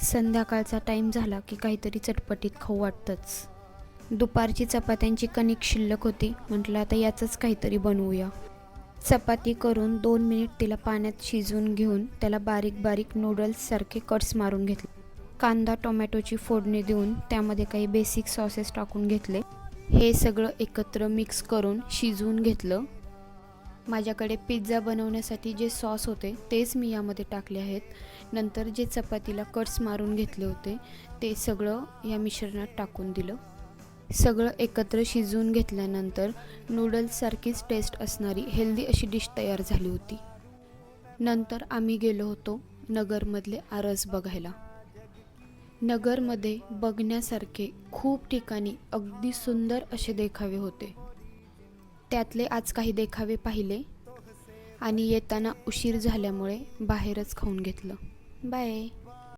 संध्याकाळचा टाईम झाला की काहीतरी चटपटीत खाऊ वाटतंच। दुपारची चपात्यांची कणिक शिल्लक होती, म्हटलं आता याचंच काहीतरी बनवूया। चपाती करून 2 मिनिट तिला पाण्यात शिजवून घेऊन त्याला बारीक बारीक नूडल्ससारखे कट्स मारून घेतले। कांदा टोमॅटोची फोडणी देऊन त्यामध्ये काही बेसिक सॉसेस टाकून घेतले। हे सगळं एकत्र मिक्स करून शिजवून घेतलं। माझ्याकडे पिझ्झा बनवण्यासाठी जे सॉस होते तेच मी यामध्ये टाकले आहेत। नंतर जे चपातीला कट्स मारून घेतले होते ते सगळं या मिश्रणात टाकून दिलं। सगळं एकत्र शिजवून घेतल्यानंतर नूडल्ससारखीच टेस्ट असणारी हेल्दी अशी डिश तयार झाली होती। नंतर आम्ही गेलो होतो नगरमधले आरस बघायला। नगरमध्ये बघण्यासारखे खूप ठिकाणी अगदी सुंदर असे देखावे होते। त्यातले आज काही देखावे पाहिले आणि येताना उशीर झाल्यामुळे बाहेरच खाऊन घेतलं। बाय।